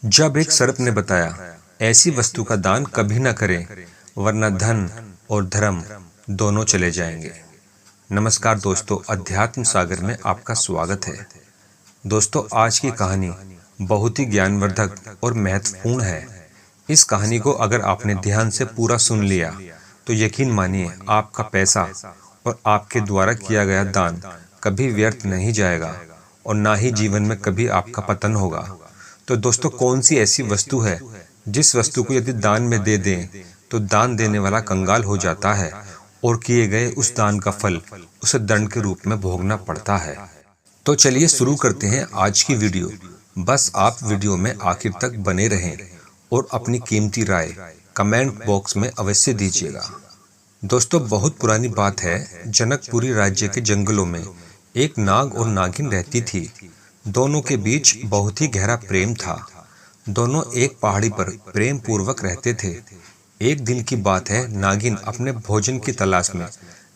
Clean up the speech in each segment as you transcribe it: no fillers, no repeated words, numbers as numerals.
जब एक सर्प ने बताया, ऐसी वस्तु का दान कभी न करें, वरना धन और धर्म दोनों चले जाएंगे। नमस्कार दोस्तों, अध्यात्म सागर में आपका स्वागत है। दोस्तों, आज की कहानी बहुत ही ज्ञानवर्धक और महत्वपूर्ण है। इस कहानी को अगर आपने ध्यान से पूरा सुन लिया तो यकीन मानिए आपका पैसा और आपके द्वारा किया गया दान कभी व्यर्थ नहीं जाएगा और ना ही जीवन में कभी आपका पतन होगा। तो दोस्तों, कौन सी ऐसी वस्तु है जिस वस्तु को यदि दान में दे दें तो दान देने वाला कंगाल हो जाता है और किए गए उस दान का फल उसे दंड के रूप में भोगना पड़ता है। तो चलिए शुरू करते हैं आज की वीडियो। बस आप वीडियो में आखिर तक बने रहें और अपनी कीमती राय कमेंट बॉक्स में अवश्य दीजिएगा। दोस्तों, बहुत पुरानी बात है। जनकपुरी राज्य के जंगलों में एक नाग और नागिन रहती थी। दोनों के बीच बहुत ही गहरा प्रेम था। दोनों एक पहाड़ी पर प्रेम पूर्वक रहते थे। एक दिन की बात है, नागिन अपने भोजन की तलाश में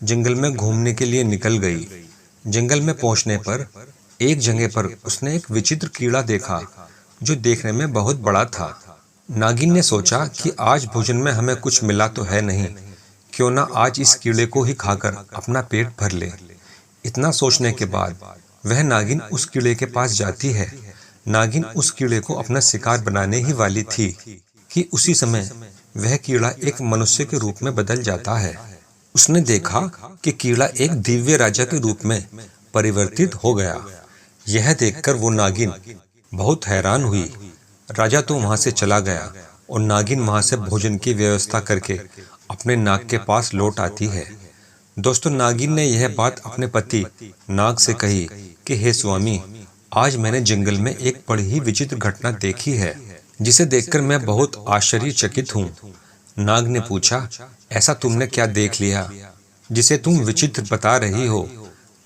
जंगल में घूमने के लिए निकल गई। जंगल में पहुंचने पर एक जगह पर उसने एक विचित्र कीड़ा देखा जो देखने में बहुत बड़ा था। नागिन ने सोचा कि आज भोजन में हमें कुछ मिला तो है नहीं, क्यों ना आज इस कीड़े को ही खाकर अपना पेट भर ले। इतना सोचने के बाद वह नागिन उस कीड़े के पास जाती है। नागिन उस कीड़े को अपना शिकार बनाने ही वाली थी कि उसी समय वह कीड़ा एक मनुष्य के रूप में बदल जाता है। उसने देखा कि कीड़ा एक दिव्य राजा के रूप में परिवर्तित हो गया। यह देखकर वो नागिन बहुत हैरान हुई। राजा तो वहां से चला गया और नागिन वहां से भोजन की व्यवस्था करके अपने नाग के पास लौट आती है। दोस्तों, नागिन ने यह बात अपने पति नाग से कही कि हे स्वामी, आज मैंने जंगल में एक बड़ी ही विचित्र घटना देखी है, जिसे देखकर मैं बहुत आश्चर्यचकित हूँ। नाग ने पूछा, ऐसा तुमने क्या देख लिया जिसे तुम विचित्र बता रही हो?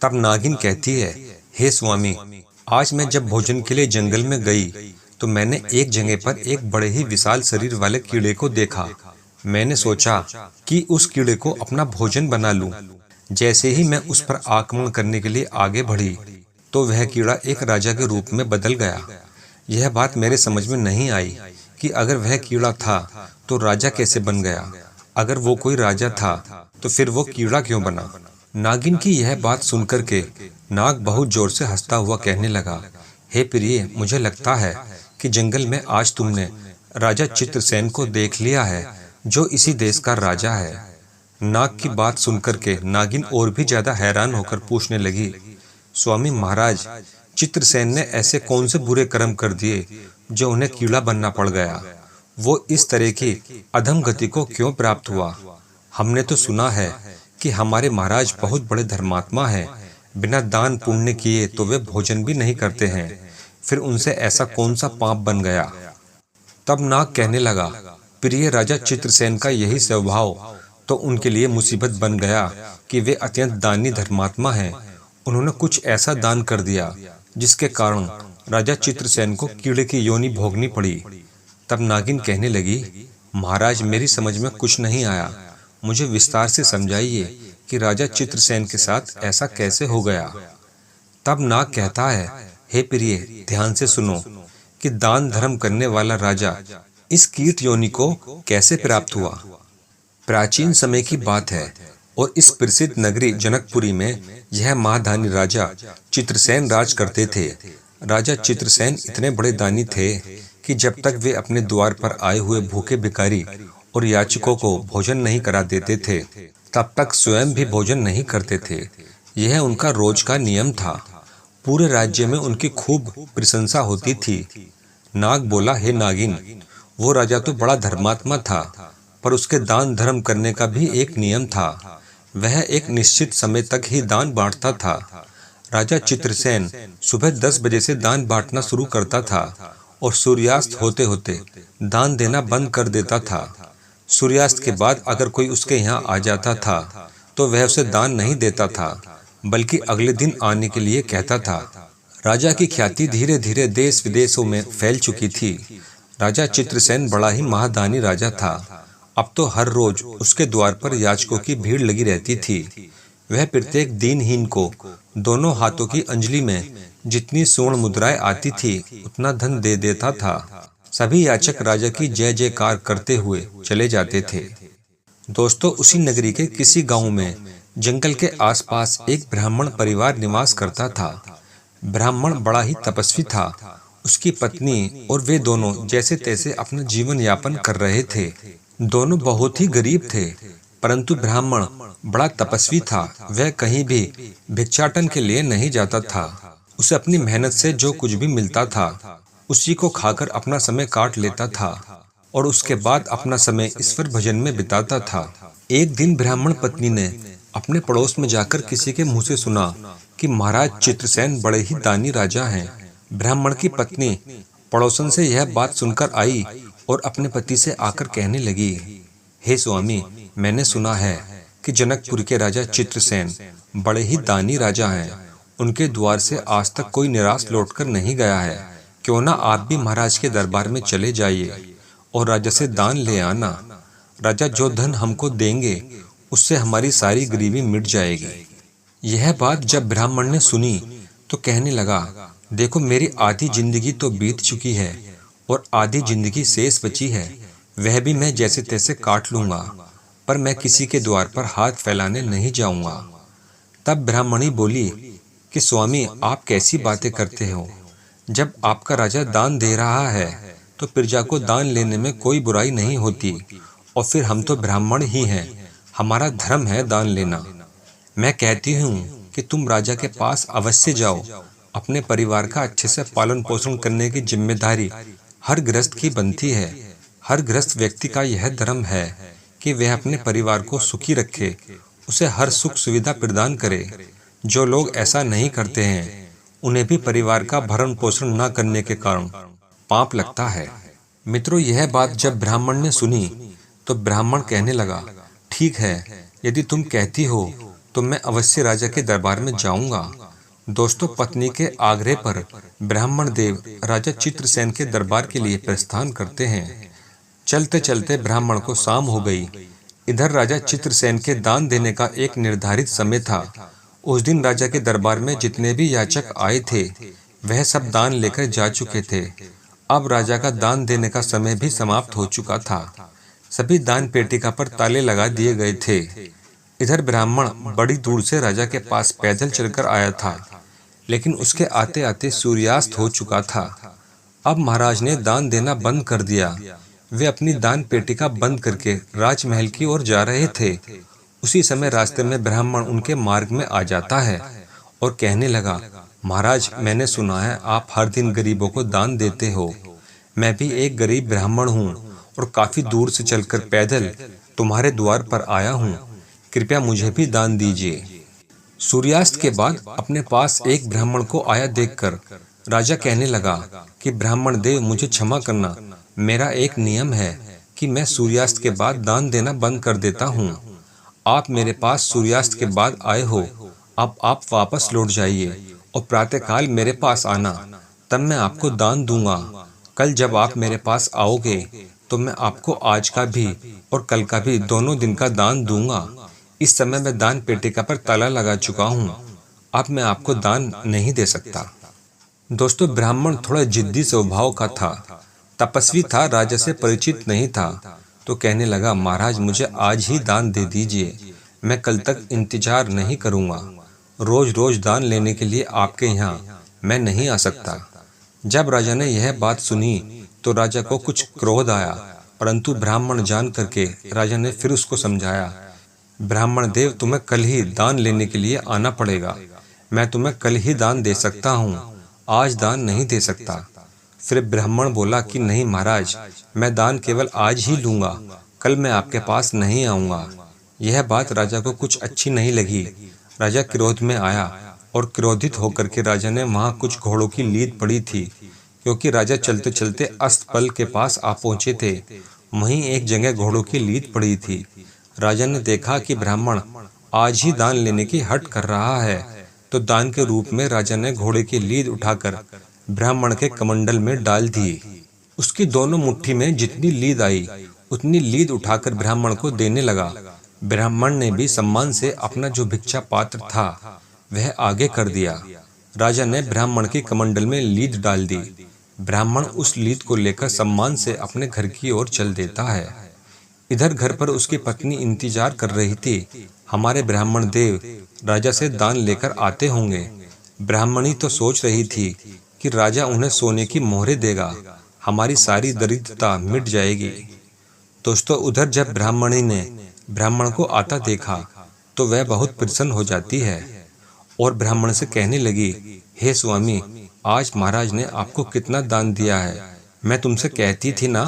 तब नागिन कहती है, हे स्वामी, आज मैं जब भोजन के लिए जंगल में गई तो मैंने एक जगह पर एक बड़े ही विशाल शरीर वाले कीड़े को देखा। मैंने सोचा कि उस कीड़े को अपना भोजन बना लूं। जैसे ही मैं उस पर आक्रमण करने के लिए आगे बढ़ी तो वह कीड़ा एक राजा के रूप में बदल गया। यह बात मेरे समझ में नहीं आई कि अगर वह कीड़ा था तो राजा कैसे बन गया। अगर वो कोई राजा था तो फिर वो कीड़ा क्यों बना। नागिन की यह बात सुनकर के नाग बहुत जोर से हंसता हुआ कहने लगा, हे प्रिय, मुझे लगता है कि जंगल में आज तुमने राजा चित्रसेन को देख लिया है, जो इसी देश का राजा है। नाग की बात सुनकर के नागिन और भी ज्यादा हैरान होकर पूछने लगी, स्वामी महाराज, चित्रसेन ने ऐसे कौन से बुरे कर्म कर दिए जो उन्हें कीड़ा बनना पड़ गया? वो इस तरह की अधम गति को क्यों प्राप्त हुआ? हमने तो सुना है कि हमारे महाराज बहुत बड़े धर्मात्मा हैं, बिना दान पुण्य किए तो वे भोजन भी नहीं करते हैं। फिर उनसे ऐसा कौन सा पाप बन गया? तब नाग कहने लगा, प्रिय राजा चित्रसेन का यही स्वभाव तो उनके लिए मुसीबत बन गया कि वे अत्यंत दानी धर्मात्मा हैं। उन्होंने कुछ ऐसा दान कर दिया जिसके कारण राजा चित्रसेन को कीड़े की योनि भोगनी पड़ी। तब नागिन कहने लगी, महाराज, मेरी समझ में कुछ नहीं आया, मुझे विस्तार से समझाइए कि राजा चित्रसेन के साथ ऐसा कैसे हो गया। तब नाग कहता है, हे प्रिय, ध्यान से सुनो कि दान धर्म करने वाला राजा इस कीट योनि को कैसे प्राप्त हुआ। प्राचीन समय की बात है और इस प्रसिद्ध नगरी जनकपुरी में यह महादानी राजा चित्रसेन राज करते थे। राजा चित्रसेन इतने बड़े दानी थे कि जब तक वे अपने द्वार पर आए हुए भूखे भिखारी और याचकों को भोजन नहीं करा देते थे, तब तक स्वयं भी भोजन नहीं करते थे। यह उनका रोज का नियम था। पूरे राज्य में उनकी खूब प्रशंसा होती थी। नाग बोला, हे नागिन, वो राजा तो बड़ा धर्मात्मा था, पर उसके दान धर्म करने का भी एक नियम था। वह एक निश्चित समय तक ही दान बांटता था। राजा चित्रसेन सुबह 10 बजे से दान बांटना शुरू करता था और सूर्यास्त होते होते दान देना बंद कर देता था। सूर्यास्त के बाद अगर कोई उसके यहाँ आ जाता था तो वह उसे दान नहीं देता था, बल्कि अगले दिन आने के लिए कहता था। राजा की ख्याति धीरे धीरे देश विदेशों में फैल चुकी थी। राजा चित्रसेन बड़ा ही महादानी राजा था। अब तो हर रोज उसके द्वार पर याचकों की भीड़ लगी रहती थी। वह प्रत्येक दीनहीन को दोनों हाथों की अंजलि में जितनी स्वर्ण मुद्राएं आती थी उतना धन दे देता था। सभी याचक राजा की जय जयकार करते हुए चले जाते थे। दोस्तों, उसी नगरी के किसी गांव में जंगल के आसपास एक ब्राह्मण परिवार निवास करता था। ब्राह्मण बड़ा ही तपस्वी था। उसकी पत्नी और वे दोनों जैसे तैसे अपना जीवन यापन कर रहे थे। दोनों बहुत ही गरीब थे, परंतु ब्राह्मण बड़ा तपस्वी था। वह कहीं भी भिक्षाटन के लिए नहीं जाता था। उसे अपनी मेहनत से जो कुछ भी मिलता था उसी को खाकर अपना समय काट लेता था और उसके बाद अपना समय ईश्वर भजन में बिताता था। एक दिन ब्राह्मण पत्नी ने अपने पड़ोस में जाकर किसी के मुंह से सुना कि महाराज चित्रसेन बड़े ही दानी राजा हैं। ब्राह्मण की पत्नी पड़ोसन से यह बात सुनकर आई और अपने पति से आकर कहने लगी, हे स्वामी, मैंने सुना है कि जनकपुर के राजा चित्रसेन बड़े ही दानी राजा हैं। उनके द्वार से आज तक कोई निराश लौटकर नहीं गया है। क्यों ना आप भी महाराज के दरबार में चले जाइए और राजा से दान ले आना। राजा जो धन हमको देंगे उससे हमारी सारी गरीबी मिट जाएगी। यह बात जब ब्राह्मण ने सुनी तो कहने लगा, देखो, मेरी आधी जिंदगी तो बीत चुकी है और आधी जिंदगी शेष बची है। वह भी मैं जैसे तैसे काट लूंगा, पर मैं किसी के द्वार पर हाथ फैलाने नहीं जाऊंगा। तब ब्राह्मणी बोली कि स्वामी, आप कैसी बातें करते हो? जब आपका राजा दान दे रहा है तो प्रजा को दान लेने में कोई बुराई नहीं होती। और फिर हम तो ब्राह्मण ही हैं, हमारा धर्म है दान लेना। मैं कहती हूँ कि तुम राजा के पास अवश्य जाओ। अपने परिवार का अच्छे से पालन पोषण करने की जिम्मेदारी हर गृहस्थ की बनती है। हर गृहस्थ व्यक्ति का यह धर्म है कि वह अपने परिवार को सुखी रखे, उसे हर सुख सुविधा प्रदान करे। जो लोग ऐसा नहीं करते हैं उन्हें भी परिवार का भरण पोषण न करने के कारण पाप लगता है। मित्रों, यह बात जब ब्राह्मण ने सुनी तो ब्राह्मण कहने लगा, ठीक है, यदि तुम कहती हो तो मैं अवश्य राजा के दरबार में जाऊंगा। दोस्तों, पत्नी के आग्रह पर ब्राह्मण देव राजा चित्रसेन के दरबार के लिए प्रस्थान करते हैं। चलते चलते ब्राह्मण को शाम हो गई। इधर राजा चित्रसेन के दान देने का एक निर्धारित समय था। उस दिन राजा के दरबार में जितने भी याचक आए थे वह सब दान लेकर जा चुके थे। अब राजा का दान देने का समय भी समाप्त हो चुका था। सभी दान पेटिका पर ताले लगा दिए गए थे। इधर ब्राह्मण बड़ी दूर से राजा के पास पैदल चलकर आया था, लेकिन उसके आते आते सूर्यास्त हो चुका था। अब महाराज ने दान देना बंद कर दिया। वे अपनी दान पेटिका बंद करके राजमहल की ओर जा रहे थे। उसी समय रास्ते में ब्राह्मण उनके मार्ग में आ जाता है और कहने लगा, महाराज, मैंने सुना है आप हर दिन गरीबों को दान देते हो। मैं भी एक गरीब ब्राह्मण हूँ और काफी दूर से चलकर पैदल तुम्हारे द्वार पर आया हूँ। कृपया मुझे भी दान दीजिए। सूर्यास्त के बाद अपने पास एक ब्राह्मण को आया देखकर राजा कहने लगा कि ब्राह्मण देव, मुझे क्षमा करना। मेरा एक नियम है कि मैं सूर्यास्त के बाद दान देना बंद कर देता हूँ। आप मेरे पास सूर्यास्त के बाद आए हो, अब आप वापस लौट जाइए और प्रातःकाल मेरे पास आना, तब मैं आपको दान दूंगा। कल जब आप मेरे पास आओगे तो मैं आपको आज का भी और कल का भी दोनों दिन का दान दूंगा। इस समय मैं दान पेटिका पर ताला लगा चुका हूँ, अब मैं आपको दान नहीं दे सकता। दोस्तों, ब्राह्मण थोड़ा जिद्दी स्वभाव का था, तपस्वी था, राजा से परिचित नहीं था, तो कहने लगा, महाराज, मुझे आज ही दान दे दीजिए, मैं कल तक इंतजार नहीं करूँगा। रोज रोज दान लेने के लिए आपके यहाँ मैं नहीं आ सकता। जब राजा ने यह बात सुनी तो राजा को कुछ क्रोध आया, परंतु ब्राह्मण जान करके राजा ने फिर उसको समझाया, ब्राह्मण देव, तुम्हें कल ही दान लेने के लिए आना पड़ेगा। मैं तुम्हें कल ही दान दे सकता हूँ, आज दान नहीं दे सकता। फिर ब्राह्मण बोला कि नहीं महाराज, मैं दान केवल आज ही लूंगा, कल मैं आपके पास नहीं आऊँगा। यह बात राजा को कुछ अच्छी नहीं लगी। राजा क्रोध में आया और क्रोधित होकर के राजा ने वहाँ कुछ घोड़ों की लीद पड़ी थी, क्योंकि राजा चलते चलते अस्तबल के पास आ पहुँचे थे। वहीं एक जगह घोड़ों की लीद पड़ी थी। राजा ने देखा कि ब्राह्मण आज ही दान लेने की हट कर रहा है, तो दान के रूप में राजा ने घोड़े की लीद उठाकर ब्राह्मण के कमंडल में डाल दी। उसकी दोनों मुट्ठी में जितनी लीद आई उतनी लीद उठाकर ब्राह्मण को देने लगा। ब्राह्मण ने भी सम्मान से अपना जो भिक्षा पात्र था वह आगे कर दिया। राजा ने ब्राह्मण के कमंडल में लीद डाल दी। ब्राह्मण उस लीद को लेकर सम्मान से अपने घर की ओर चल देता है। इधर घर पर उसकी पत्नी इंतजार कर रही थी। हमारे ब्राह्मण देव राजा से दान लेकर आते होंगे। ब्राह्मणी तो सोच रही थी कि राजा उन्हें सोने की मोहरें देगा, हमारी सारी दरिद्रता मिट जाएगी। दोस्तों, उधर जब ब्राह्मणी ने ब्राह्मण को आता देखा तो वह बहुत प्रसन्न हो जाती है और ब्राह्मण से कहने लगी, हे स्वामी, आज महाराज ने आपको कितना दान दिया है। मैं तुमसे कहती थी ना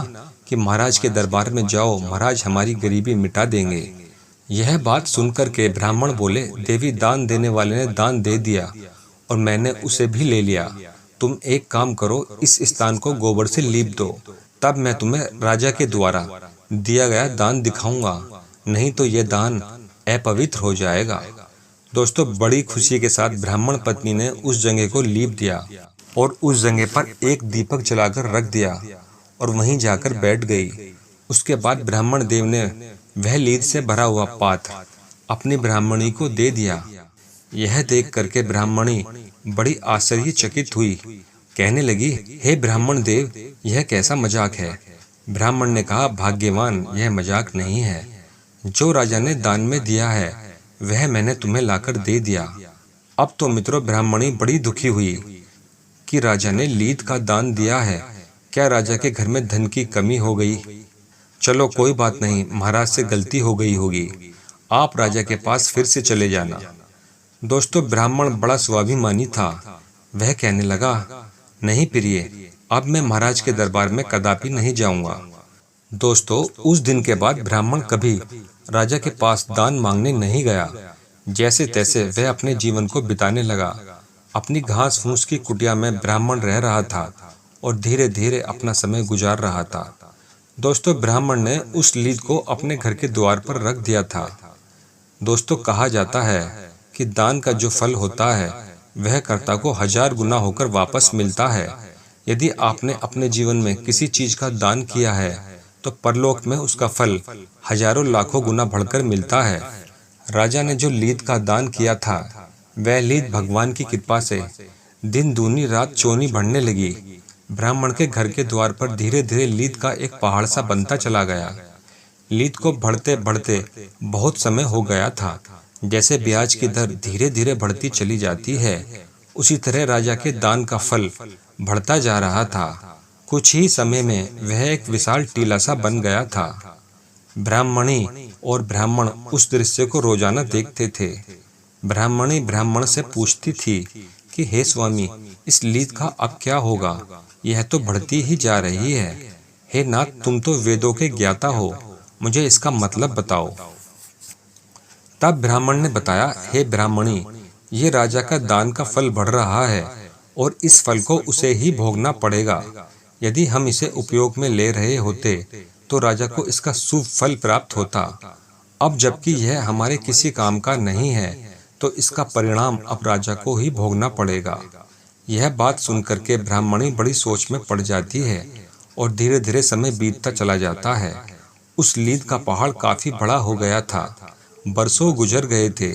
कि महाराज के दरबार में जाओ, महाराज हमारी गरीबी मिटा देंगे। यह बात सुनकर के ब्राह्मण बोले, देवी, दान देने वाले ने दान दे दिया और मैंने उसे भी ले लिया। तुम एक काम करो, इस स्थान को गोबर से लीप दो, तब मैं तुम्हें राजा के द्वारा दिया गया दान दिखाऊंगा, नहीं तो यह दान अपवित्र हो जाएगा। दोस्तों, बड़ी खुशी के साथ ब्राह्मण पत्नी ने उस जगह को लीप दिया और उस जगह पर एक दीपक जलाकर रख दिया और वहीं जाकर बैठ गई। उसके बाद ब्राह्मण देव ने वह लीद से भरा हुआ पात्र अपनी ब्राह्मणी को दे दिया। यह देख करके ब्राह्मणी बड़ी आश्चर्यचकित हुई, कहने लगी, हे ब्राह्मण देव, यह कैसा मजाक है। ब्राह्मण ने कहा, भाग्यवान, यह मजाक नहीं है। जो राजा ने दान में दिया है वह मैंने तुम्हें लाकर दे दिया। अब तो मित्रों, ब्राह्मणी बड़ी दुखी हुई कि राजा ने लीद का दान दिया है। क्या राजा के घर में धन की कमी हो गई? चलो कोई बात नहीं, महाराज से गलती हो गई होगी, आप राजा के पास फिर से चले जाना। दोस्तों, ब्राह्मण बड़ा स्वाभिमानी था। वह कहने लगा, नहीं प्रिय, अब मैं महाराज के दरबार में कदापि नहीं जाऊंगा। दोस्तों, उस दिन के बाद ब्राह्मण कभी राजा के पास दान मांगने नहीं गया। जैसे तैसे वह अपने जीवन को बिताने लगा। अपनी घास फूस की कुटिया में ब्राह्मण रह रहा था और धीरे धीरे अपना समय गुजार रहा था। दोस्तों, ब्राह्मण ने उस लीद को अपने घर के द्वार पर रख दिया था। दोस्तों, कहा जाता है कि दान का जो फल होता है वह कर्ता को 1000 गुना होकर वापस मिलता है। यदि आपने अपने जीवन में किसी चीज का दान किया है तो परलोक में उसका फल हजारों लाखों गुना बढ़कर मिलता है। राजा ने जो लीद का दान किया था वह लीद भगवान की कृपा से दिन दूनी रात चौनी बढ़ने लगी। ब्राह्मण के घर के द्वार पर धीरे धीरे लीद का एक पहाड़ सा बनता चला गया। लीद को बढ़ते बढ़ते बहुत समय हो गया था। जैसे ब्याज की दर धीरे धीरे बढ़ती चली जाती है, उसी तरह राजा के दान का फल बढ़ता जा रहा था। कुछ ही समय में वह एक विशाल टीला सा बन गया था। ब्राह्मणी और ब्राह्मण उस दृश्य को रोजाना देखते थे। ब्राह्मणी ब्राह्मण से पूछती थी कि हे स्वामी, इस लीद का अब क्या होगा, यह तो बढ़ती ही जा रही है। हे नाथ, तुम तो वेदों के ज्ञाता हो, मुझे इसका मतलब बताओ। तब ब्राह्मण ने बताया, हे ब्राह्मणी, ये राजा का दान का फल बढ़ रहा है और इस फल को उसे ही भोगना पड़ेगा। यदि हम इसे उपयोग में ले रहे होते तो राजा को इसका शुभ फल प्राप्त होता। अब जबकि यह हमारे किसी काम का नहीं है तो इसका परिणाम अब राजा को ही भोगना पड़ेगा। यह बात सुनकर के ब्राह्मणी बड़ी सोच में पड़ जाती है और धीरे धीरे समय बीतता चला जाता है। उस लीद का पहाड़ काफी बड़ा हो गया था। बरसों गुजर गए थे।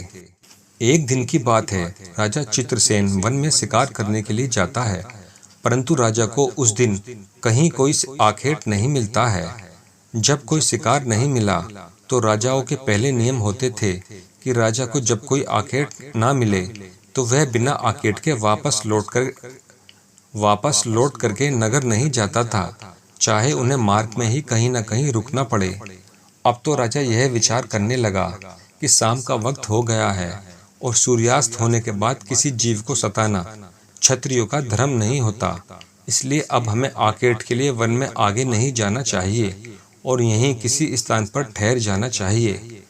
एक दिन की बात है, राजा चित्रसेन वन में शिकार करने के लिए जाता है, परंतु राजा को उस दिन कहीं कोई आखेट नहीं मिलता है। जब कोई शिकार नहीं मिला तो राजाओं के पहले नियम होते थे कि राजा को जब कोई आखेट ना मिले तो वह बिना आखेट के वापस लौट करके नगर नहीं जाता था, चाहे उन्हें मार्ग में ही कहीं न कहीं रुकना पड़े। अब तो राजा यह विचार करने लगा कि शाम का वक्त हो गया है और सूर्यास्त होने के बाद किसी जीव को सताना क्षत्रियों का धर्म नहीं होता, इसलिए अब हमें आखेट के लिए वन में आगे नहीं जाना चाहिए और यहीं किसी स्थान पर ठहर जाना चाहिए।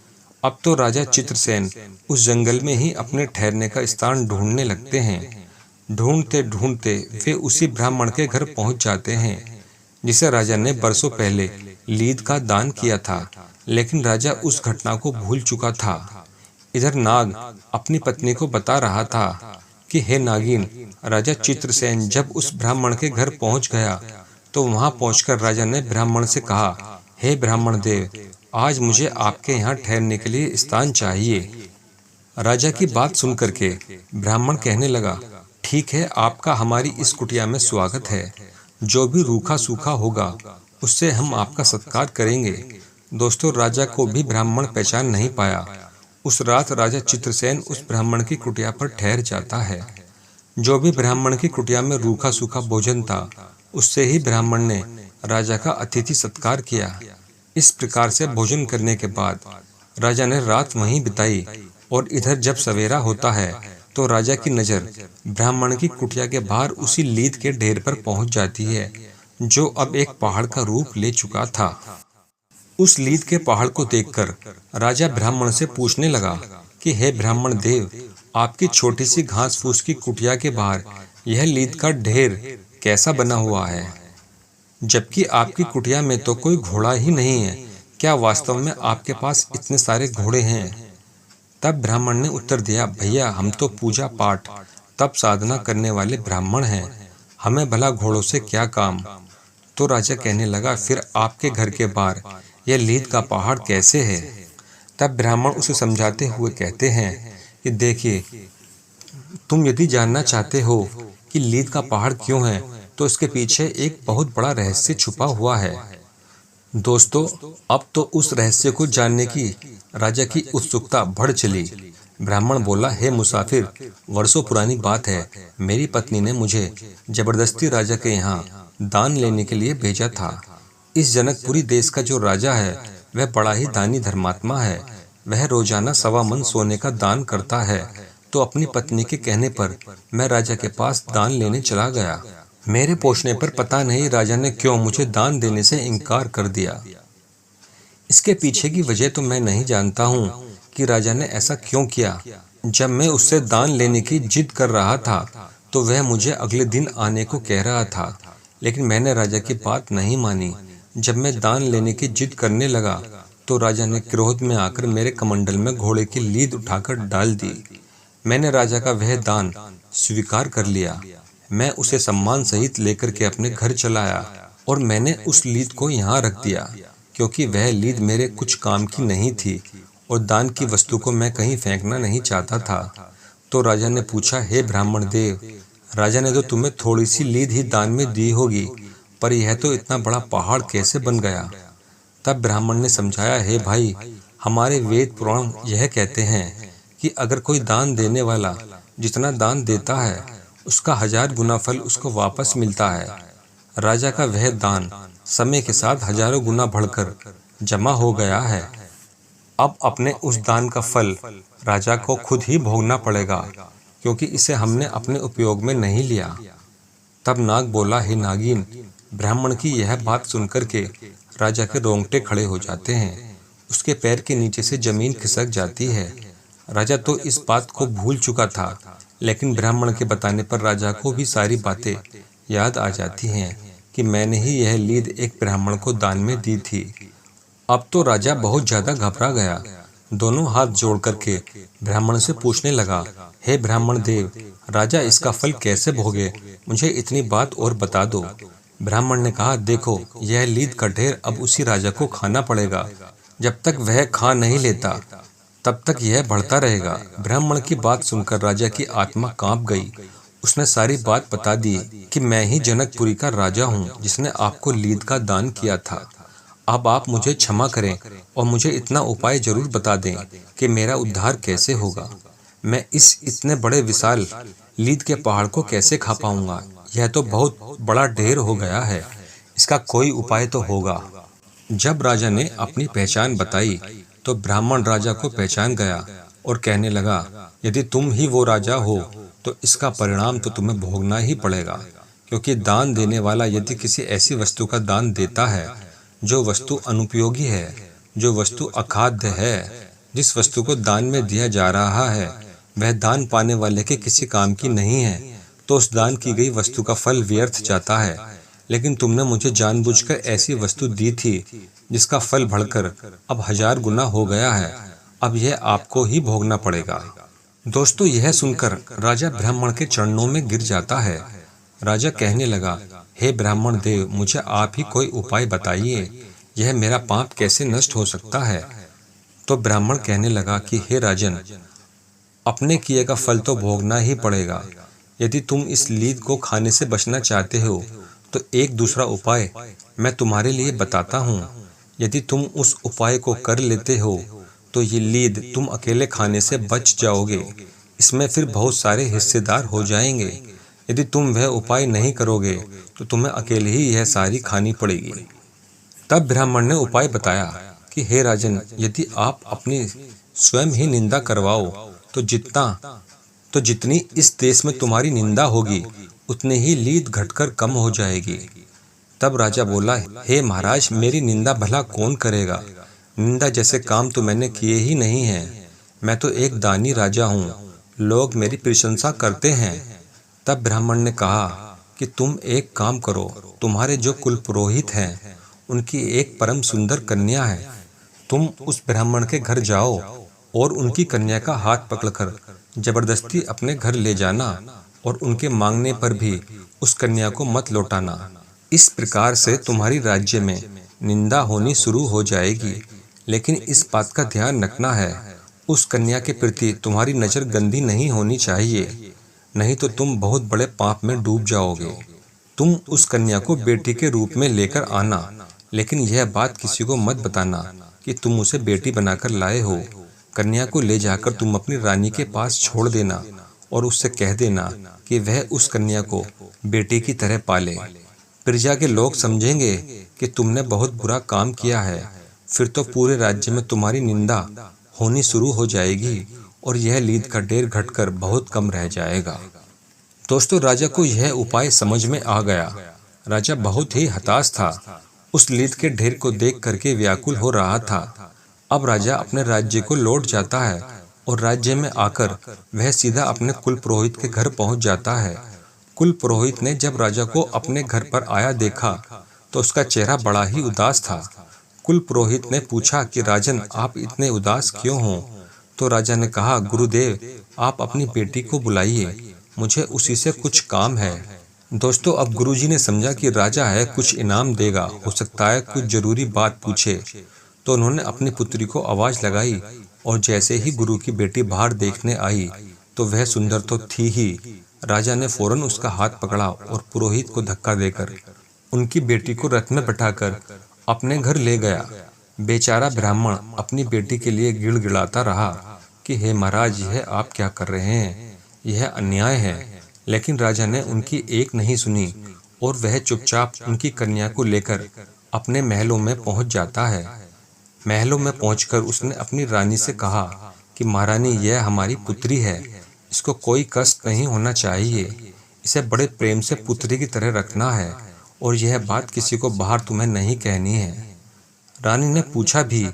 अब तो राजा चित्रसेन उस जंगल में ही अपने ठहरने का स्थान ढूंढने लगते हैं। ढूंढते ढूंढते वे उसी ब्राह्मण के घर पहुंच जाते हैं जिसे राजा ने बरसों पहले लीद का दान किया था, लेकिन राजा उस घटना को भूल चुका था। इधर नाग अपनी पत्नी को बता रहा था कि हे नागिन, राजा चित्रसेन जब उस ब्राह्मण के घर पहुंच गया तो वहां पहुंचकर राजा ने ब्राह्मण से कहा, हे ब्राह्मण देव, आज मुझे आपके यहाँ ठहरने के लिए स्थान चाहिए। राजा की बात सुन करके ब्राह्मण कहने लगा, ठीक है, आपका हमारी इस कुटिया में स्वागत है। जो भी रूखा सूखा होगा उससे हम आपका सत्कार करेंगे। दोस्तों, राजा को भी ब्राह्मण पहचान नहीं पाया। उस रात राजा चित्रसेन उस ब्राह्मण की कुटिया पर ठहर जाता है। जो भी ब्राह्मण की कुटिया में रूखा सूखा भोजन था, उससे ही ब्राह्मण ने राजा का अतिथि सत्कार किया। इस प्रकार से भोजन करने के बाद राजा ने रात वहीं बिताई और इधर जब सवेरा होता है तो राजा की नजर ब्राह्मण की कुटिया के बाहर उसी लीद के ढेर पर पहुंच जाती है, जो अब एक पहाड़ का रूप ले चुका था। उस लीद के पहाड़ को देखकर राजा ब्राह्मण से पूछने लगा कि हे ब्राह्मण देव, आपकी छोटी सी घास फूस की कुटिया के बाहर यह लीद का ढेर कैसा बना हुआ है, जबकि आपकी कुटिया में तो कोई घोड़ा ही नहीं है। क्या वास्तव में आपके पास इतने सारे घोड़े हैं? तब ब्राह्मण ने उत्तर दिया, भैया हम तो पूजा पाठ तप साधना करने वाले ब्राह्मण हैं, हमें भला घोड़ों से क्या काम। तो राजा कहने लगा, फिर आपके घर के बाहर यह लीद का पहाड़ कैसे है? तब ब्राह्मण उसे समझाते हुए कहते हैं कि देखिए, तुम यदि जानना चाहते हो कि लीद का पहाड़ क्यों है, तो इसके पीछे एक बहुत बड़ा रहस्य छुपा हुआ है। दोस्तों, अब तो उस रहस्य को जानने की राजा की उत्सुकता बढ़ चली। ब्राह्मण बोला, हे मुसाफिर, वर्षों पुरानी बात है, मेरी पत्नी ने मुझे जबरदस्ती राजा के यहाँ दान लेने के लिए भेजा था। इस जनकपुरी देश का जो राजा है वह बड़ा ही दानी धर्मात्मा है। वह रोजाना 1.25 मन सोने का दान करता है। तो अपनी पत्नी के कहने पर मैं राजा के पास दान लेने चला गया। मेरे पूछने पर पता नहीं राजा ने क्यों मुझे दान देने से इनकार कर दिया। इसके पीछे की वजह तो मैं नहीं जानता हूँ कि राजा ने ऐसा क्यों किया। जब मैं उससे दान लेने की जिद कर रहा था तो वह मुझे अगले दिन आने को कह रहा था, लेकिन मैंने राजा की बात नहीं मानी। जब मैं दान लेने की जिद करने लगा तो राजा ने क्रोध में आकर मेरे कमंडल में घोड़े की लीद उठाकर डाल दी। मैंने राजा का वह दान स्वीकार कर लिया। मैं उसे सम्मान सहित लेकर के अपने घर चला आया और मैंने उस लीद को यहाँ रख दिया, क्योंकि वह लीद मेरे कुछ काम की नहीं थी और दान की वस्तु को मैं कहीं फेंकना नहीं चाहता था। तो राजा ने पूछा, हे ब्राह्मण देव, राजा ने तो तुम्हें थोड़ी सी लीद ही दान में दी होगी, पर यह तो इतना बड़ा पहाड़ कैसे बन गया? तब ब्राह्मण ने समझाया, हे भाई, हमारे वेद पुराण यह कहते हैं कि अगर कोई दान देने वाला जितना दान देता है उसका 1000 गुना फल उसको वापस मिलता है। राजा का वह दान समय के साथ हजारों गुना बढ़कर जमा हो गया है। अब अपने उस दान का फल राजा को खुद ही भोगना पड़ेगा, क्योंकि इसे हमने अपने उपयोग में नहीं लिया। तब नाग बोला, हे नागिन, ब्राह्मण की यह बात सुनकर के राजा के रोंगटे खड़े हो जाते हैं। उसके पैर के नीचे से जमीन खिसक जाती है। राजा तो इस बात को भूल चुका था, लेकिन ब्राह्मण के बताने पर राजा को भी सारी बातें याद आ जाती हैं कि मैंने ही यह लीद एक ब्राह्मण को दान में दी थी। अब तो राजा बहुत ज्यादा घबरा गया। दोनों हाथ जोड़ करके ब्राह्मण से पूछने लगा, हे ब्राह्मण देव, राजा इसका फल कैसे भोगे? मुझे इतनी बात और बता दो। ब्राह्मण ने कहा, देखो, यह लीद का ढेर अब उसी राजा को खाना पड़ेगा। जब तक वह खा नहीं लेता तब तक यह बढ़ता रहेगा। ब्राह्मण की बात सुनकर राजा की आत्मा कांप गई। उसने सारी बात बता दी कि मैं ही जनकपुरी का राजा हूँ जिसने आपको लीद का दान किया था। अब आप मुझे क्षमा करें और मुझे इतना उपाय जरूर बता दें कि मेरा उद्धार कैसे होगा। मैं इस इतने बड़े विशाल लीद के पहाड़ को कैसे खा पाऊंगा? यह तो बहुत बड़ा ढेर हो गया है, इसका कोई उपाय तो होगा। जब राजा ने अपनी पहचान बताई तो ब्राह्मण राजा को पहचान गया और कहने लगा, यदि तुम ही वो राजा हो तो इसका परिणाम तो तुम्हें भोगना ही पड़ेगा, क्योंकि दान देने वाला यदि किसी ऐसी वस्तु का दान देता है जो वस्तु अनुपयोगी है, जो वस्तु अखाद्य है, जिस वस्तु को दान में दिया जा रहा है वह दान पाने वाले के किसी काम की नहीं है, तो उस दान की गई वस्तु का फल व्यर्थ जाता है। लेकिन तुमने मुझे जानबूझकर ऐसी वस्तु दी थी जिसका फल बढ़कर अब 1000 गुना हो गया है। अब यह आपको ही भोगना पड़ेगा। दोस्तों, यह सुनकर राजा ब्राह्मण के चरणों में गिर जाता है। राजा कहने लगा, हे ब्राह्मण देव, मुझे आप ही कोई उपाय बताइए, यह मेरा पाप कैसे नष्ट हो सकता है? तो ब्राह्मण कहने लगा कि हे राजन, अपने किए का फल तो भोगना ही पड़ेगा। यदि तुम इस लीद को खाने से बचना चाहते हो तो एक दूसरा उपाय मैं तुम्हारे लिए बताता हूँ। यदि तुम उस उपाय को कर लेते हो तो ये लीद तुम अकेले खाने से बच जाओगे। इसमें फिर बहुत सारे हिस्सेदार हो जाएंगे। यदि तुम वह उपाय नहीं करोगे तो तुम्हें अकेले ही यह सारी खानी पड़ेगी। तब ब्राह्मण ने उपाय बताया कि हे राजन, यदि आप अपनी स्वयं ही निंदा करवाओ तो जितनी इस देश में तुम्हारी निंदा होगी उतनी ही लीद घटकर कम हो जाएगी। तब राजा बोला, हे महाराज, मेरी निंदा भला कौन करेगा? निंदा जैसे काम तो मैंने किए ही नहीं है। मैं तो एक दानी राजा हूँ, लोग मेरी प्रशंसा करते हैं। तब ब्राह्मण ने कहा कि तुम एक काम करो, तुम्हारे जो कुल पुरोहित हैं उनकी एक परम सुंदर कन्या है। तुम उस ब्राह्मण के घर जाओ और उनकी कन्या का हाथ पकड़कर जबरदस्ती अपने घर ले जाना और उनके मांगने पर भी उस कन्या को मत लौटाना। इस प्रकार से तुम्हारी राज्य में निंदा होनी शुरू हो जाएगी। लेकिन इस बात का ध्यान रखना है, उस कन्या के प्रति तुम्हारी नजर गंदी नहीं होनी चाहिए, नहीं तो तुम बहुत बड़े पाप में डूब जाओगे। तुम उस कन्या को बेटी के रूप में लेकर आना, लेकिन यह बात किसी को मत बताना कि तुम उसे बेटी बनाकर लाए हो। कन्या को ले जाकर तुम अपनी रानी के पास छोड़ देना और उससे कह देना कि वह उस कन्या को बेटी की तरह पाले। प्रजा के लोग समझेंगे कि तुमने बहुत बुरा काम किया है। फिर तो पूरे राज्य में तुम्हारी निंदा होनी शुरू हो जाएगी और यह लीद का ढेर घटकर बहुत कम रह जाएगा। दोस्तों, राजा को यह उपाय समझ में आ गया। राजा बहुत ही हताश था, उस लीद के ढेर को देख करके व्याकुल हो रहा था। अब राजा अपने राज्य को लौट जाता है और राज्य में आकर वह सीधा अपने कुल पुरोहित के घर पहुंच जाता है। कुल पुरोहित ने जब राजा को अपने घर पर आया देखा तो उसका चेहरा बड़ा ही उदास था। कुल पुरोहित ने पूछा कि राजन, आप इतने उदास क्यों हो? तो राजा ने कहा, गुरुदेव, आप अपनी बेटी को बुलाइए, मुझे उसी से कुछ काम है। दोस्तों, अब गुरुजी ने समझा कि राजा है, कुछ इनाम देगा, हो सकता है कुछ जरूरी बात पूछे। तो उन्होंने अपनी पुत्री को आवाज लगाई और जैसे ही गुरु की बेटी बाहर देखने आई तो वह सुंदर तो थी ही। राजा ने फौरन उसका हाथ पकड़ा और पुरोहित को धक्का देकर उनकी बेटी को रथ में बैठाकर अपने घर ले गया। बेचारा ब्राह्मण अपनी बेटी के लिए गिड़गिड़ाता रहा कि हे महाराज, यह आप क्या कर रहे हैं, यह अन्याय है। लेकिन राजा ने उनकी एक नहीं सुनी और वह चुपचाप उनकी कन्या को लेकर अपने महलों में पहुंच जाता है। महलों में पहुंचकर उसने अपनी रानी से कहा कि महारानी, यह हमारी पुत्री है, इसको कोई कष्ट नहीं होना चाहिए, इसे बड़े प्रेम से पुत्री की तरह रखना है और यह बात किसी को बाहर तुम्हें नहीं कहनी है। रानी ने पूछा भी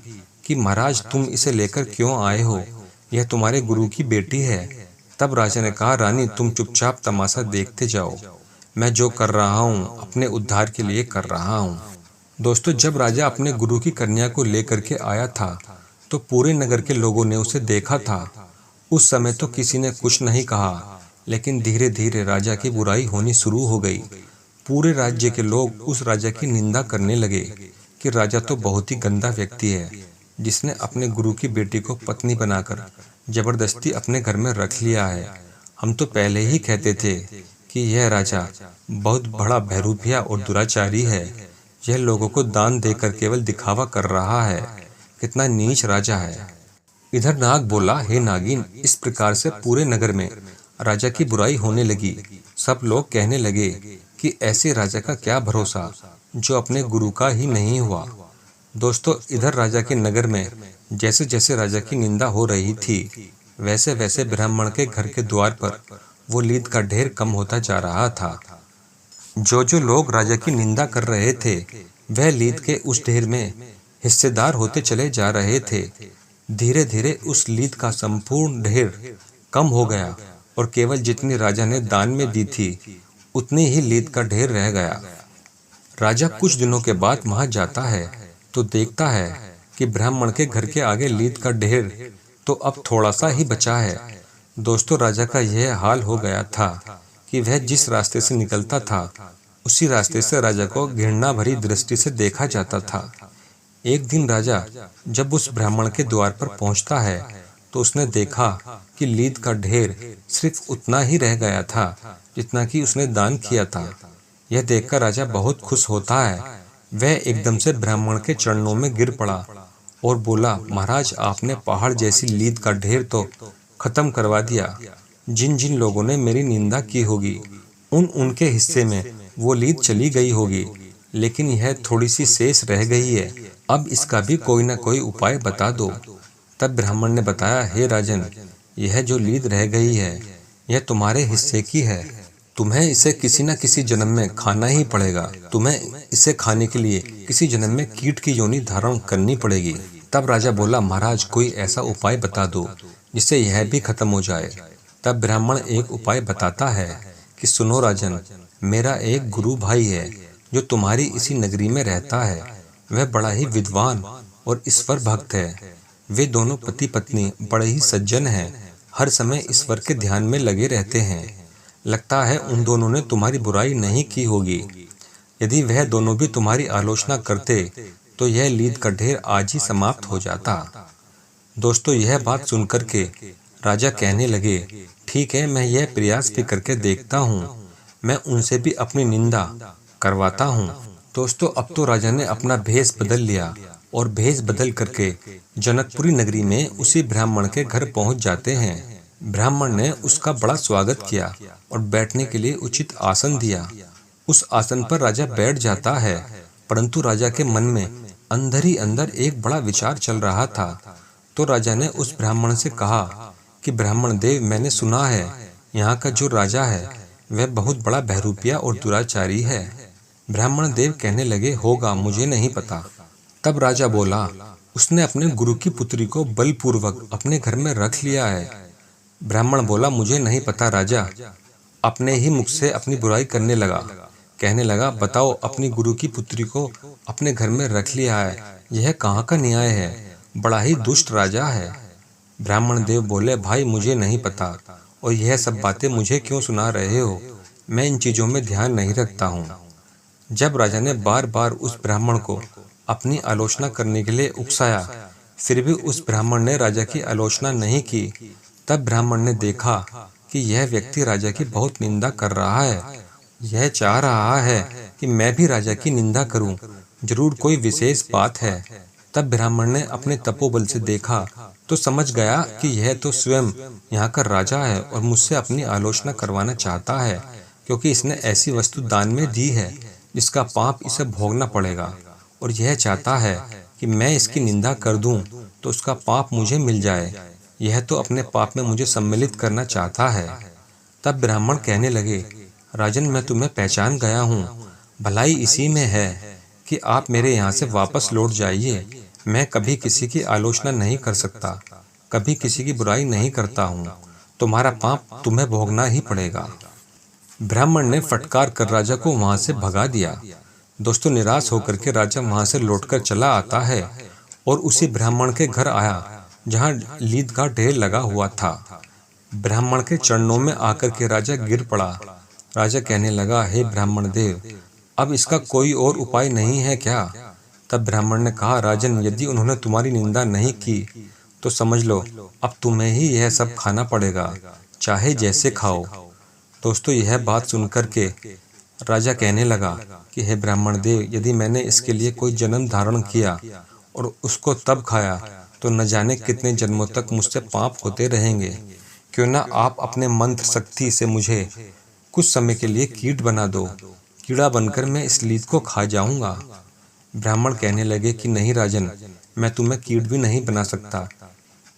कि महाराज, तुम इसे लेकर क्यों आए हो, यह तुम्हारे गुरु की बेटी है। तब राजा ने कहा, रानी, तुम चुपचाप तमाशा देखते जाओ, मैं जो कर रहा हूँ अपने उद्धार के लिए कर रहा हूँ। दोस्तों, जब राजा अपने गुरु की कन्या को लेकर के आया था तो पूरे नगर के लोगों ने उसे देखा था। उस समय तो किसी ने कुछ नहीं कहा, लेकिन धीरे धीरे राजा की बुराई होनी शुरू हो गई। पूरे राज्य के लोग उस राजा की निंदा करने लगे कि राजा तो बहुत ही गंदा व्यक्ति है, जिसने अपने गुरु की बेटी को पत्नी बनाकर जबरदस्ती अपने घर में रख लिया है। हम तो पहले ही कहते थे कि यह राजा बहुत बड़ा बहरूपिया और दुराचारी है। यह लोगों को दान देकर केवल दिखावा कर रहा है। कितना नीच राजा है। इधर नाग बोला, हे नागिन, इस प्रकार से पूरे नगर में राजा की बुराई होने लगी। सब लोग कहने लगे कि ऐसे राजा का क्या भरोसा जो अपने गुरु का ही नहीं हुआ। दोस्तों, इधर राजा के नगर में जैसे जैसे राजा की निंदा हो रही थी, वैसे वैसे ब्राह्मण के घर के द्वार पर वो लीद का ढेर कम होता जा रहा था। जो लोग राजा की निंदा कर रहे थे, वह लीद के उस ढेर में हिस्सेदार होते चले जा रहे थे। धीरे धीरे उस लीद का संपूर्ण ढेर कम हो गया और केवल जितनी राजा ने दान में दी थी उतनी ही लीद का ढेर रह गया। राजा कुछ दिनों के बाद वहां जाता है तो देखता है कि ब्राह्मण के घर के आगे लीद का ढेर तो अब थोड़ा सा ही बचा है। दोस्तों, राजा का यह हाल हो गया था कि वह जिस रास्ते से निकलता था उसी रास्ते से राजा को घृणा भरी दृष्टि से देखा जाता था। एक दिन राजा जब उस ब्राह्मण के द्वार पर पहुंचता है तो उसने देखा कि लीद का ढेर सिर्फ उतना ही रह गया था जितना कि उसने दान किया था। यह देखकर राजा बहुत खुश होता है। वह एकदम से ब्राह्मण के चरणों में गिर पड़ा और बोला, महाराज, आपने पहाड़ जैसी लीद का ढेर तो खत्म करवा दिया। जिन जिन लोगों ने मेरी निंदा की होगी उनके हिस्से में वो लीद चली गई होगी, लेकिन यह थोड़ी सी शेष रह गई है। अब इसका भी कोई ना कोई उपाय बता दो। तब ब्राह्मण ने बताया, हे राजन, यह जो लीद रह गई है यह तुम्हारे हिस्से की है। तुम्हें इसे किसी न किसी जन्म में खाना ही पड़ेगा। तुम्हें इसे खाने के लिए किसी जन्म में कीट की योनि धारण करनी पड़ेगी। तब राजा बोला, महाराज, कोई ऐसा उपाय बता दो जिससे यह भी खत्म हो जाए। तब ब्राह्मण एक उपाय बताता है कि सुनो राजन, मेरा एक गुरु भाई है जो तुम्हारी इसी नगरी में रहता है। वह बड़ा ही विद्वान और ईश्वर भक्त है। वे दोनों पति पत्नी बड़े ही सज्जन हैं, हर समय ईश्वर के ध्यान में लगे रहते हैं। लगता है उन दोनों ने तुम्हारी बुराई नहीं की होगी। यदि वह दोनों भी तुम्हारी आलोचना करते तो यह लीद का ढेर आज ही समाप्त हो जाता। दोस्तों, यह बात सुनकर के राजा कहने लगे, ठीक है, मैं यह प्रयास भी करके देखता हूँ। मैं उनसे भी अपनी निंदा करवाता हूँ। दोस्तों, अब तो राजा ने अपना भेष बदल लिया और भेष बदल करके जनकपुरी नगरी में उसी ब्राह्मण के घर पहुँच जाते हैं। ब्राह्मण ने उसका बड़ा स्वागत किया और बैठने के लिए उचित आसन दिया। उस आसन पर राजा बैठ जाता है, परंतु राजा के मन में अंदर ही अंदर एक बड़ा विचार चल रहा था। तो राजा ने उस ब्राह्मण से कहा कि ब्राह्मण देव, मैंने सुना है यहाँ का जो राजा है वह बहुत बड़ा बहरूपिया और दुराचारी है। ब्राह्मण देव कहने लगे, होगा, मुझे नहीं पता। तब राजा बोला, उसने अपने गुरु की पुत्री को बलपूर्वक अपने घर में रख लिया है। ब्राह्मण बोला, मुझे नहीं पता राजा। अपने ही मुख से अपनी बुराई करने लगा, कहने लगा, बताओ, अपनी गुरु की पुत्री को अपने घर में रख लिया है, यह कहाँ का न्याय है? बड़ा ही दुष्ट राजा है। ब्राह्मण देव बोले, भाई, मुझे नहीं पता और यह सब बातें मुझे क्यों सुना रहे हो? मैं इन चीजों में ध्यान नहीं रखता हूँ। जब राजा ने बार बार उस ब्राह्मण को अपनी आलोचना करने के लिए उकसाया, फिर भी उस ब्राह्मण ने राजा की आलोचना नहीं की। तब ब्राह्मण ने देखा कि यह व्यक्ति राजा की बहुत निंदा कर रहा है। यह चाह रहा है कि मैं भी राजा की निंदा करूं। जरूर कोई विशेष बात है। तब ब्राह्मण ने अपने तपोबल से देखा तो समझ गया कि यह तो स्वयं यहाँ का राजा है और मुझसे अपनी आलोचना करवाना चाहता है, क्योंकि इसने ऐसी वस्तु दान में दी है जिसका पाप इसे भोगना पड़ेगा, और यह चाहता है कि मैं इसकी निंदा कर दूं तो उसका पाप मुझे मिल जाए। यह तो अपने पाप में मुझे सम्मिलित करना चाहता है। तब ब्राह्मण कहने लगे, राजन, मैं तुम्हें पहचान गया हूँ। भलाई इसी में है कि आप मेरे यहाँ से वापस लौट जाइए। मैं कभी किसी की आलोचना नहीं कर सकता, कभी किसी की बुराई नहीं करता हूँ। तुम्हारा पाप तुम्हें भोगना ही पड़ेगा। ब्राह्मण ने फटकार कर राजा को वहाँ से भगा दिया। दोस्तों, निराश होकर के राजा वहाँ से लौटकर चला आता है और उसी ब्राह्मण के घर आया जहाँ लीद का ढेर लगा हुआ था। ब्राह्मण के चरणों में आकर के राजा गिर पड़ा। राजा कहने लगा, हे ब्राह्मण देव, अब इसका कोई और उपाय नहीं है क्या? तब ब्राह्मण ने कहा, राजन, यदि उन्होंने तुम्हारी निंदा नहीं की तो समझ लो अब तुम्हें ही यह सब खाना पड़ेगा, चाहे जैसे खाओ। दोस्तों, यह बात सुनकर के राजा कहने लगा कि हे ब्राह्मण देव, यदि मैंने इसके लिए कोई जन्म धारण किया और उसको तब खाया तो न जाने कितने जन्मों तक मुझसे पाप होते रहेंगे। क्यों ना आप अपने मंत्र शक्ति से मुझे कुछ समय के लिए कीट बना दो। कीड़ा बनकर मैं इस लीद को खा जाऊंगा। ब्राह्मण कहने लगे कि नहीं राजन, मैं तुम्हें कीट भी नहीं बना सकता।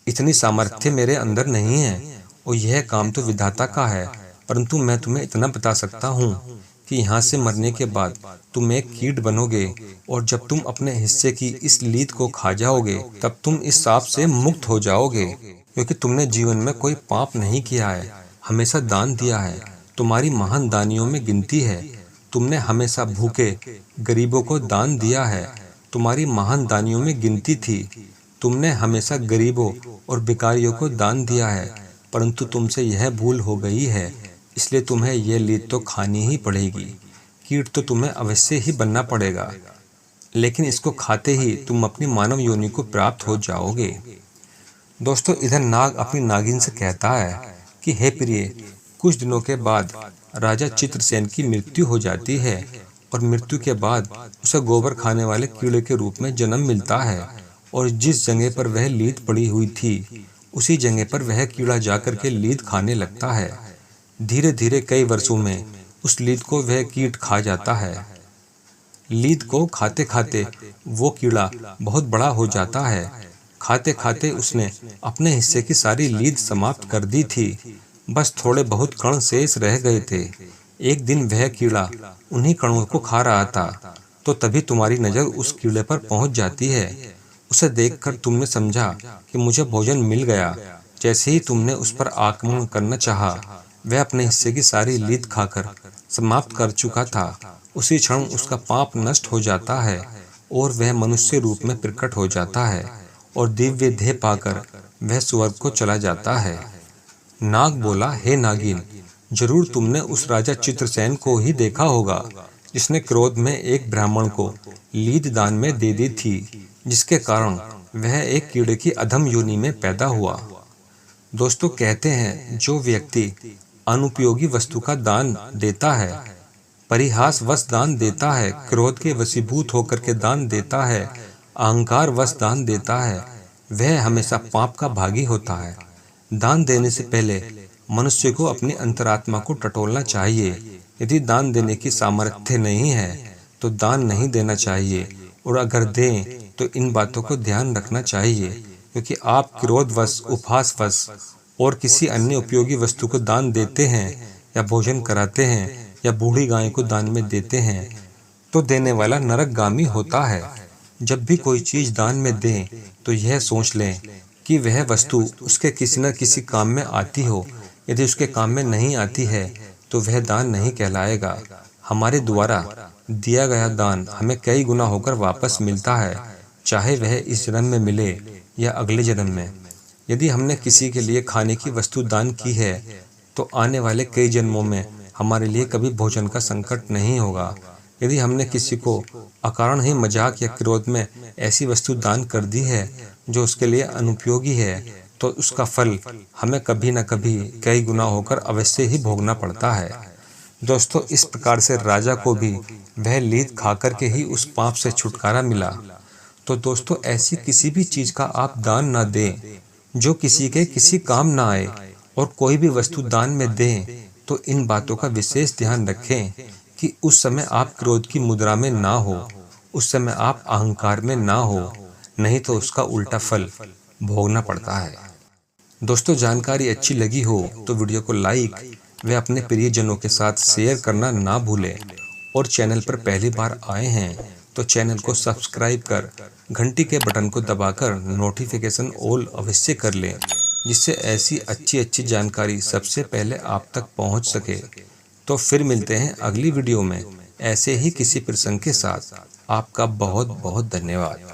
इतनी सामर्थ्य मेरे अंदर नहीं है और यह काम तो विधाता का है। परंतु मैं तुम्हें इतना बता सकता हूँ कि यहाँ से मरने के बाद तुम एक कीट बनोगे और जब तुम अपने हिस्से की इस लीद को खा जाओगे तब तुम इस शाप से मुक्त हो जाओगे, क्योंकि तुमने जीवन में कोई पाप नहीं किया है, हमेशा दान दिया है। तुम्हारी महान दानियों में गिनती है। तुमने हमेशा भूखे गरीबों को दान दिया है। तुम्हारी महान दानियों में गिनती थी। तुमने हमेशा गरीबों और भिखारियों को दान दिया है, परंतु तुमसे यह भूल हो गई है, इसलिए तुम्हें यह लीद तो खानी ही पड़ेगी। कीट तो तुम्हें अवश्य ही बनना पड़ेगा, लेकिन इसको खाते ही तुम अपनी मानव योनि को प्राप्त हो जाओगे। दोस्तों, इधर नाग अपनी नागिन से कहता है कि हे प्रिय, कुछ दिनों के बाद राजा चित्रसेन की मृत्यु हो जाती है और मृत्यु के बाद उसे गोबर खाने वाले कीड़े के रूप में जन्म मिलता है और जिस जगह पर वह लीद पड़ी हुई थी उसी जगह पर वह कीड़ा जाकर के लीद खाने लगता है। धीरे धीरे कई वर्षों में उस लीद को वह कीट खा जाता है। लीद को खाते खाते वो कीड़ा बहुत बड़ा हो जाता है। खाते खाते उसने अपने हिस्से की सारी लीद समाप्त कर दी थी। बस थोड़े बहुत कण शेष रह गए थे। एक दिन वह कीड़ा उन्हीं कणों को खा रहा था तो तभी तुम्हारी नजर उस कीड़े पर पहुंच जाती है। उसे देखकर तुमने समझा कि मुझे भोजन मिल गया। जैसे ही तुमने उस पर आक्रमण करना चाहा, वह अपने हिस्से की सारी लीद खाकर समाप्त कर चुका था। उसी क्षण उसका पाप नष्ट हो जाता है और वह मनुष्य रूप में प्रकट हो जाता है और दिव्य देह पाकर वह स्वर्ग को चला जाता है। नाग बोला, हे नागिन, जरूर तुमने उस राजा चित्रसेन को ही देखा होगा जिसने क्रोध में एक ब्राह्मण को लीद दान में दे दी थी, जिसके कारण वह एक कीड़े की अधम योनि में पैदा हुआ। दोस्तों, कहते हैं जो व्यक्ति अनुपयोगी वस्तु का दान देता है, परिहास वश दान देता है, क्रोध के वशीभूत होकर के दान देता है, अहंकार वश दान देता है, वह हमेशा पाप का भागी होता है। दान देने से पहले मनुष्य को अपनी अंतरात्मा को टटोलना चाहिए। यदि दान देने की सामर्थ्य नहीं है तो दान नहीं देना चाहिए, और अगर दें तो इन बातों को ध्यान रखना चाहिए, क्योंकि आप क्रोधवश, उपहासवश और किसी अन्य उपयोगी वस्तु को दान देते हैं या भोजन कराते हैं या बूढ़ी गाय को दान में देते हैं तो देने वाला नरकगामी होता है। जब भी कोई चीज दान में दें तो यह सोच लें कि वह वस्तु उसके किसी न किसी काम में आती हो। यदि उसके काम में नहीं आती है तो वह दान नहीं कहलाएगा। हमारे द्वारा दिया गया दान हमें कई गुना होकर वापस मिलता है, चाहे वह इस जन्म में मिले या अगले जन्म में। यदि हमने किसी के लिए खाने की वस्तु दान की है तो आने वाले कई जन्मों में हमारे लिए कभी भोजन का संकट नहीं होगा। यदि हमने किसी को अकारण ही मजाक या क्रोध में ऐसी वस्तु दान कर दी है जो उसके लिए अनुपयोगी है तो उसका फल हमें कभी न कभी कई गुना होकर अवश्य ही भोगना पड़ता है। दोस्तों, इस प्रकार से राजा को भी वह लीद खाकर के ही उस पाप से छुटकारा मिला। तो दोस्तों, ऐसी किसी भी चीज का आप दान ना दें जो किसी के किसी काम ना आए, और कोई भी वस्तु दान में दें तो इन बातों का विशेष ध्यान रखें कि उस समय आप क्रोध की मुद्रा में ना हो, उस समय आप अहंकार में ना हो, नहीं तो उसका उल्टा फल भोगना पड़ता है। दोस्तों, जानकारी अच्छी लगी हो तो वीडियो को लाइक व अपने प्रियजनों के साथ शेयर करना ना भूलें, और चैनल पर पहली बार आए हैं तो चैनल को सब्सक्राइब कर घंटी के बटन को दबाकर नोटिफिकेशन ऑल अवश्य कर लें, जिससे ऐसी अच्छी जानकारी सबसे पहले आप तक पहुंच सके। तो फिर मिलते हैं अगली वीडियो में ऐसे ही किसी प्रसंग के साथ। आपका बहुत बहुत धन्यवाद।